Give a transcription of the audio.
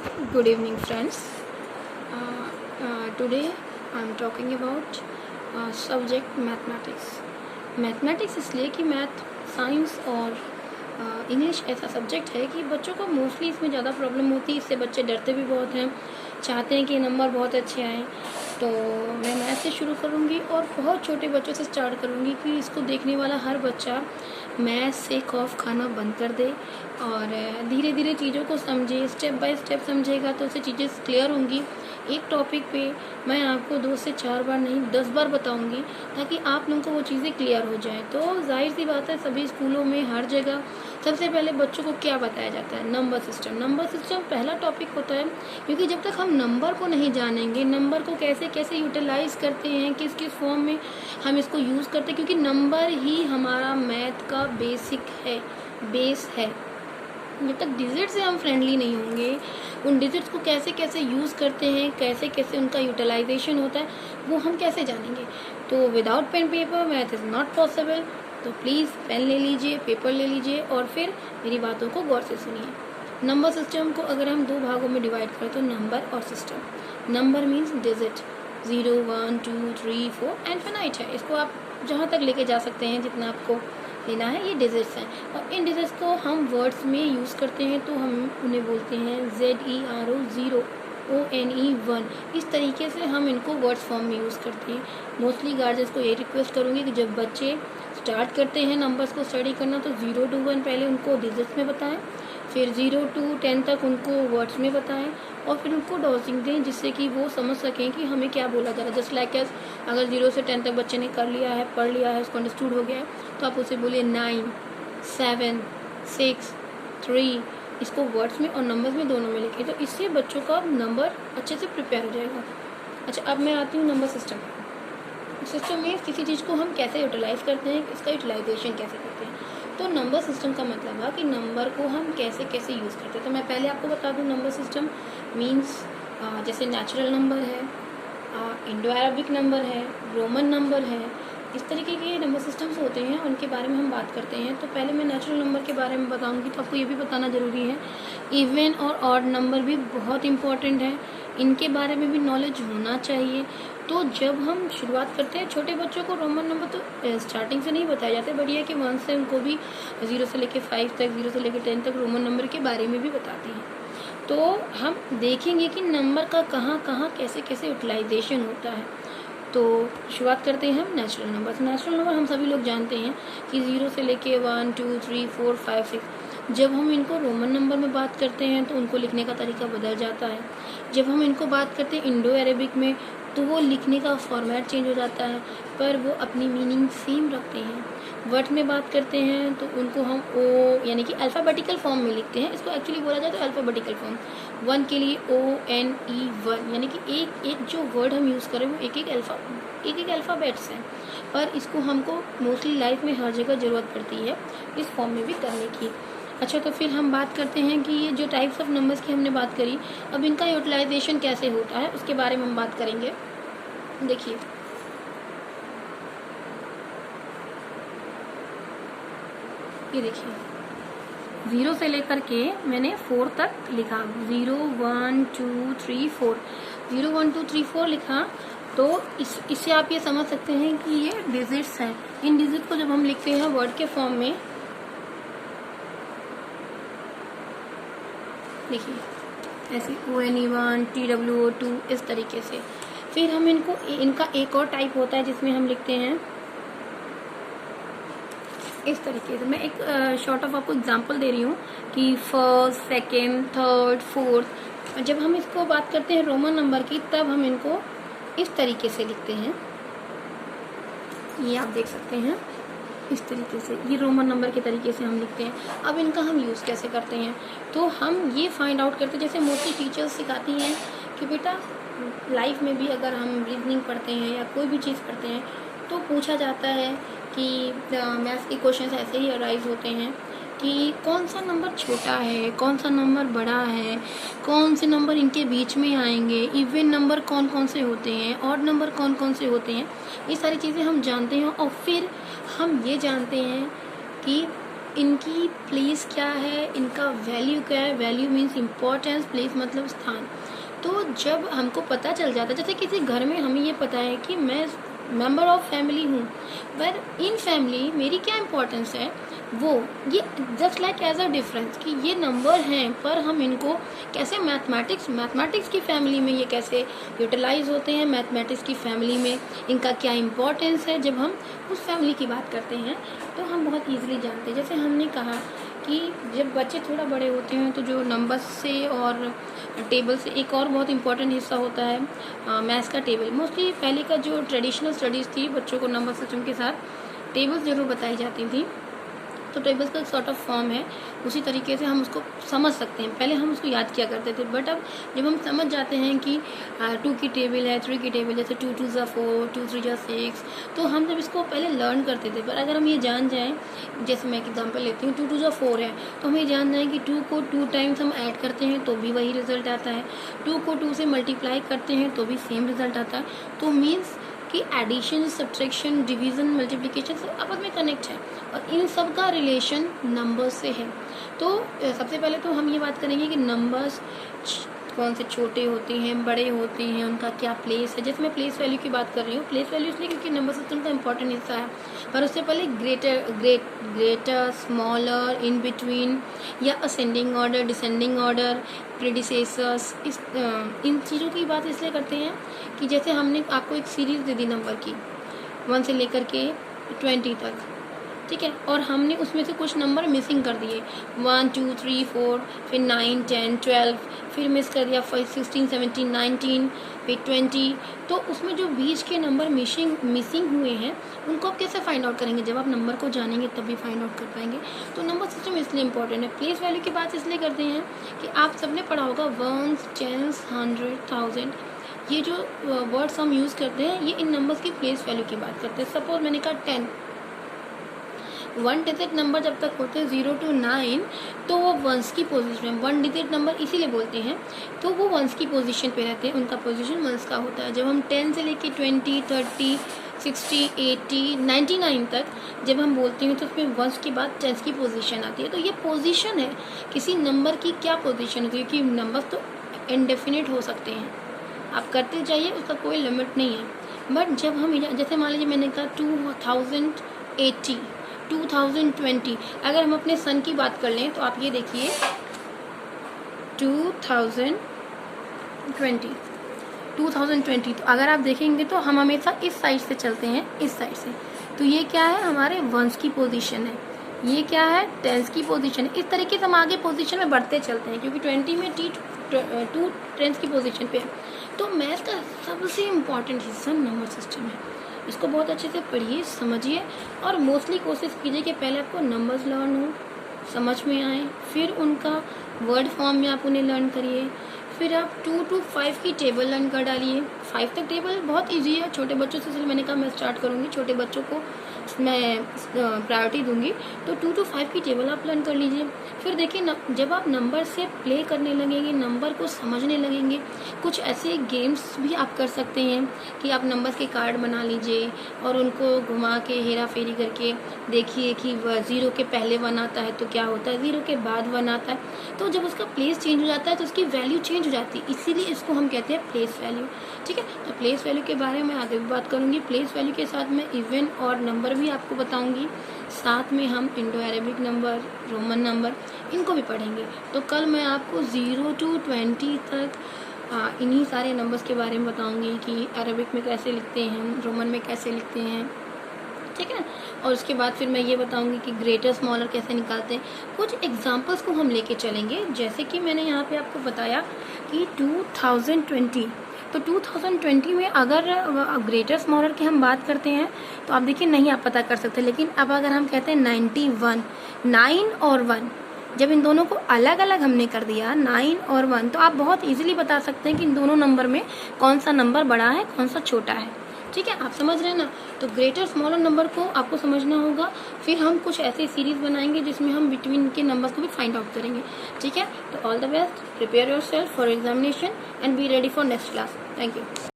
Good evening, friends. Today I am talking about subject mathematics. Mathematics इसलिए कि math science और English ऐसा subject है कि बच्चों को मोस्टली इसमें ज़्यादा प्रॉब्लम होती है। इससे बच्चे डरते भी बहुत हैं, चाहते हैं कि नंबर बहुत अच्छे आएँ। तो मैं मैथ से शुरू करूँगी और बहुत छोटे बच्चों से स्टार्ट करूँगी कि इसको देखने वाला हर बच्चा मैथ से खौफ खाना बंद कर दे और धीरे धीरे चीज़ों को समझे। स्टेप बाय स्टेप समझेगा तो उससे चीज़ें क्लियर होंगी। एक टॉपिक पे मैं आपको 2 से 4 बार नहीं 10 बार बताऊंगी ताकि आप लोगों को वो चीज़ें क्लियर हो जाए। तो जाहिर सी बात है, सभी स्कूलों में हर जगह सबसे पहले बच्चों को क्या बताया जाता है? Number system. नंबर सिस्टम पहला टॉपिक होता है, क्योंकि जब तक हम नंबर को नहीं जानेंगे, नंबर को कैसे कैसे यूटिलाइज करते हैं, किस किस फॉर्म में हम इसको यूज़ करते हैं, क्योंकि नंबर ही हमारा मैथ का बेस है। जब तक डिजिट से हम फ्रेंडली नहीं होंगे, उन डिजिट्स को कैसे कैसे यूज़ करते हैं, कैसे कैसे उनका यूटिलाइजेशन होता है, वो हम कैसे जानेंगे? तो without pen paper math is not possible. तो प्लीज़ पेन ले लीजिए, पेपर ले लीजिए और फिर मेरी बातों को गौर से सुनिए। नंबर सिस्टम को अगर हम 2 भागों में डिवाइड करें तो नंबर और system. Number means digit, 0, 1, 2, 3, 4 infinite है। इसको आप जहाँ तक लेके जा सकते हैं जितना आपको लेना है। ये डिजिट्स हैं और इन डिजिट्स को हम वर्ड्स में यूज़ करते हैं तो हम उन्हें बोलते हैं ZERO 0, ONE 1। इस तरीके से हम इनको वर्ड्स फॉर्म में यूज़ करते हैं। मोस्टली गार्जियंस को ये रिक्वेस्ट करूँगी कि जब बच्चे स्टार्ट करते हैं नंबर्स को स्टडी करना तो 0 to 1 पहले उनको डिजिट्स में बताएं, फिर 0 to 10 तक उनको वर्ड्स में बताएं और फिर उनको डॉजिंग दें, जिससे कि वो समझ सकें कि हमें क्या बोला जा रहा है। जस्ट लाइक एस, अगर 0 से 10 तक बच्चे ने कर लिया है, पढ़ लिया है, उसको अंडरस्टूड हो गया है, तो आप उसे बोलिए 9, 7, 6, 3। इसको वर्ड्स में और नंबर्स में दोनों में लिखें, तो इससे बच्चों का नंबर अच्छे से प्रिपेयर हो जाएगा। अच्छा, अब मैं आती हूँ नंबर सिस्टम। सिस्टम में किसी चीज़ को हम कैसे यूटिलाइज करते हैं, इसका यूटिलाइजेशन कैसे करते हैं। तो नंबर सिस्टम का मतलब है कि नंबर को हम कैसे कैसे यूज़ करते हैं। तो मैं पहले आपको बता दूं, नंबर सिस्टम मीन्स जैसे नेचुरल नंबर है, इंडो अरबिक नंबर है, रोमन नंबर है, इस तरीके के नंबर सिस्टम्स होते हैं, उनके बारे में हम बात करते हैं। तो पहले मैं नेचुरल नंबर के बारे में बताऊंगी, तो आपको ये भी बताना ज़रूरी है इवन और ऑड नंबर भी बहुत इंपॉर्टेंट है, इनके बारे में भी नॉलेज होना चाहिए। तो जब हम शुरुआत करते हैं, छोटे बच्चों को रोमन नंबर तो स्टार्टिंग से नहीं बताया जाता, बट ये कि 1 से उनको भी 0 से लेकर 5 तक, 0 से लेकर 10 तक रोमन नंबर के बारे में भी बताते हैं। तो हम देखेंगे कि नंबर का कहाँ कहाँ कैसे कैसे यूटिलाइजेशन होता है। तो शुरुआत करते हैं हम नेचुरल नंबर से। नेचुरल नंबर हम सभी लोग जानते हैं कि 0 से लेके 1, 2, 3, 4, 5, 6। जब हम इनको रोमन नंबर में बात करते हैं तो उनको लिखने का तरीका बदल जाता है। जब हम इनको बात करते हैं इंडो अरेबिक में तो वो लिखने का फॉर्मेट चेंज हो जाता है, पर वो अपनी मीनिंग सेम रखते हैं। वर्ड में बात करते हैं तो उनको हम ओ यानी कि अल्फ़ाबेटिकल फॉर्म में लिखते हैं। इसको एक्चुअली बोला जाए तो अल्फ़ाबेटिकल फॉर्म। 1 के लिए ONE 1, यानी कि एक एक जो वर्ड हम यूज़ करें वो एक एक अल्फ़ाबेट्स हैं, पर इसको हमको मोस्टली लाइफ में हर जगह ज़रूरत पड़ती है इस फॉर्म में भी करने की। अच्छा, तो फिर हम बात करते हैं कि ये जो टाइप्स ऑफ नंबर्स की हमने बात करी, अब इनका यूटिलाइजेशन कैसे होता है उसके बारे में हम बात करेंगे। देखिए, ये देखिए 0 से लेकर के मैंने 4 तक लिखा, 0, 1, 2, 3, 4, 0, 1, 2, 3, 4 लिखा। तो इससे आप ये समझ सकते हैं कि ये डिजिट्स हैं। इन डिजिट को जब हम लिखते हैं वर्ड के फॉर्म में, देखिए ऐसे ONE 1, TWO 2, इस तरीके से। फिर हम इनका एक और टाइप होता है जिसमें हम लिखते हैं इस तरीके से। मैं एक शॉर्ट ऑफ आपको एग्जांपल दे रही हूँ कि फर्स्ट, सेकंड, थर्ड, फोर्थ। जब हम इसको बात करते हैं रोमन नंबर की, तब हम इनको इस तरीके से लिखते हैं। ये आप देख सकते हैं, इस तरीके से ये रोमन नंबर के तरीके से हम लिखते हैं। अब इनका हम यूज़ कैसे करते हैं, तो हम ये फाइंड आउट करते हैं, जैसे मोस्टली टीचर्स सिखाती हैं कि बेटा लाइफ में भी अगर हम रीजनिंग पढ़ते हैं या कोई भी चीज़ पढ़ते हैं तो पूछा जाता है कि मैथ्स के क्वेश्चन ऐसे ही अराइज होते हैं कि कौन सा नंबर छोटा है, कौन सा नंबर बड़ा है, कौन से नंबर इनके बीच में आएंगे, इवन नंबर कौन कौन से होते हैं, ऑड नंबर कौन कौन से होते हैं। ये सारी चीज़ें हम जानते हैं और फिर हम ये जानते हैं कि इनकी प्लेस क्या है, इनका वैल्यू क्या है। वैल्यू मीन्स इम्पोर्टेंस, प्लेस मतलब स्थान। तो जब हमको पता चल जाता है, जैसे किसी घर में हमें ये पता है कि मैं मेंबर ऑफ फैमिली हूँ, पर इन फैमिली मेरी क्या इम्पोर्टेंस है, वो ये just like as a difference कि ये नंबर हैं, पर हम इनको कैसे मैथमेटिक्स की फैमिली में ये कैसे यूटिलाइज होते हैं, मैथमेटिक्स की फैमिली में इनका क्या इम्पोर्टेंस है, जब हम उस फैमिली की बात करते हैं तो हम बहुत ईजिली जानते हैं। जैसे हमने कहा कि जब बच्चे थोड़ा बड़े होते हैं तो जो नंबर्स से और टेबल से एक और बहुत इंपॉर्टेंट हिस्सा होता है मैथ्स का टेबल। मोस्टली पहले का जो ट्रेडिशनल स्टडीज़ थी, बच्चों को नंबर सिस्टम के साथ टेबल्स जरूर बताई जाती थी। तो टेबल्स का एक सॉर्ट ऑफ फॉर्म है, उसी तरीके से हम उसको समझ सकते हैं। पहले हम उसको याद किया करते थे, बट अब जब हम समझ जाते हैं कि 2 की टेबल है, 3 की टेबल, जैसे 2 2 ज़ा 4, 2 3 ज़ा 6, तो हम जब इसको पहले लर्न करते थे, पर अगर हम ये जान जाएँ, जैसे मैं एक एग्जाम्पल लेती हूँ, 2 2 ज़ा 4 है, तो हमें जान जाए कि 2 को 2 टाइम्स हम ऐड करते हैं तो भी वही रिजल्ट आता है, 2 को 2 से मल्टीप्लाई करते हैं तो भी सेम रिजल्ट आता है। तो मीन्स कि एडिशन, सब्ट्रैक्शन, डिवीज़न, मल्टीप्लिकेशन सब आपस में कनेक्ट है और इन सब का रिलेशन नंबर्स से है। तो सबसे पहले तो हम ये बात करेंगे कि नंबर्स कौन से छोटे होते हैं, बड़े होते हैं, उनका क्या प्लेस है। जैसे मैं प्लेस वैल्यू की बात कर रही हूँ, प्लेस वैल्यू इसलिए क्योंकि नंबर सिस्टम का इंपॉर्टेंट हिस्सा है, पर उससे पहले ग्रेटर, स्मॉलर, इन बिटवीन या ascending order, descending order, predecessors, इन चीज़ों की बात इसलिए करते हैं कि जैसे हमने आपको एक सीरीज़ दे दी नंबर की 1 से लेकर के 20 तक, ठीक है, और हमने उसमें से कुछ नंबर मिसिंग कर दिए, 1 2 3 4, फिर 9 10 12, फिर मिस कर दिया 5 16 17 19, फिर 20। तो उसमें जो बीच के नंबर मिसिंग हुए हैं उनको आप कैसे फाइंड आउट करेंगे? जब आप नंबर को जानेंगे तभी फाइंड आउट कर पाएंगे। तो नंबर सिस्टम इसलिए इंपॉर्टेंट है। प्लेस वैल्यू की बात इसलिए करते हैं कि आप सबने पढ़ा होगा 1s, 10s, 100, 1000, ये जो वर्ड्स हम यूज़ करते हैं ये इन नंबर्स की प्लेस वैल्यू की बात करते हैं। सपोज मैंने कहा 10, 1 डिजिट नंबर जब तक होते हैं 0 to 9 तो वो वंस की पोजीशन में, 1 डिजिट नंबर इसीलिए बोलते हैं, तो वो वंस की पोजीशन पे रहते हैं, उनका पोजीशन वंस का होता है। जब हम 10 से लेके 20, 30, 60, 80, 99 तक जब हम बोलते हैं तो उसमें वंस के बाद टेंस की पोजीशन आती है। तो ये पोजीशन है किसी नंबर की, क्या पोजीशन होती है, क्योंकि नंबर तो इनडेफिनिट हो सकते हैं, आप करते जाइए, उसका कोई लिमिट नहीं है। बट जब हम जैसे मान लीजिए मैंने कहा 2080, 2020, अगर हम अपने सन की बात कर लें तो आप ये देखिए 2020, तो अगर आप देखेंगे तो हम हमेशा इस साइड से चलते हैं, इस साइड से, तो ये क्या है, हमारे वंस की पोजीशन है, ये क्या है, टेंस की पोजीशन है। इस तरीके से हम आगे पोजीशन में बढ़ते चलते हैं क्योंकि 20 में 2 टेंस की पोजीशन पे है। तो मैथ का सबसे इम्पॉर्टेंट हिस्सा नंबर सिस्टम है। इसको बहुत अच्छे से पढ़िए, समझिए और मोस्टली कोशिश कीजिए कि पहले आपको नंबर्स लर्न हो, समझ में आए, फिर उनका वर्ड फॉर्म में आप उन्हें लर्न करिए, फिर आप 2 to 5 की टेबल लर्न कर डालिए। 5 तक टेबल बहुत इजी है, छोटे बच्चों से, इसलिए मैंने कहा मैं स्टार्ट करूँगी, छोटे बच्चों को मैं प्रायोरिटी दूंगी। तो 2 to 5 की टेबल आप लर्न कर लीजिए। फिर देखिए जब आप नंबर से प्ले करने लगेंगे, नंबर को समझने लगेंगे, कुछ ऐसे गेम्स भी आप कर सकते हैं कि आप नंबर्स के कार्ड बना लीजिए और उनको घुमा के हेरा फेरी करके देखिए कि 0 के पहले 1 आता है तो क्या होता है, 0 के बाद 1 आता है, तो जब उसका प्लेस चेंज हो जाता है तो उसकी वैल्यू चेंज हो जाती है, इसीलिए इसको हम कहते हैं प्लेस वैल्यू। ठीक है, तो प्लेस वैल्यू के बारे में आगे भी बात करूँगी। प्लेस वैल्यू के साथ मैं इवन और नंबर भी आपको बताऊंगी, साथ में हम Indo Arabic number, Roman number, इनको भी पढ़ेंगे। तो कल मैं आपको 0 to 20 तक इन्हीं सारे नंबर्स के बारे में बताऊंगी कि अरेबिक में कैसे लिखते हैं, रोमन में कैसे लिखते हैं, ठीक है। और उसके बाद फिर मैं ये बताऊंगी कि ग्रेटर स्मॉलर कैसे निकालते हैं। कुछ एग्जांपल्स को हम लेके चलेंगे, जैसे कि मैंने यहाँ पे आपको बताया कि 2020, तो 2020 में अगर ग्रेटर स्मॉलर की हम बात करते हैं तो आप देखिए नहीं आप पता कर सकते, लेकिन अब अगर हम कहते हैं 91, 9 और 1, जब इन दोनों को अलग अलग हमने कर दिया 9 और 1, तो आप बहुत इजीली बता सकते हैं कि इन दोनों नंबर में कौन सा नंबर बड़ा है, कौन सा छोटा है। ठीक है, आप समझ रहे हैं ना। तो ग्रेटर स्मॉलर नंबर को आपको समझना होगा। फिर हम कुछ ऐसे सीरीज बनाएंगे जिसमें हम बिटवीन के नंबर्स को भी फाइंड आउट करेंगे। ठीक है, तो all the best, prepare yourself for examination and be ready for next class. Thank you.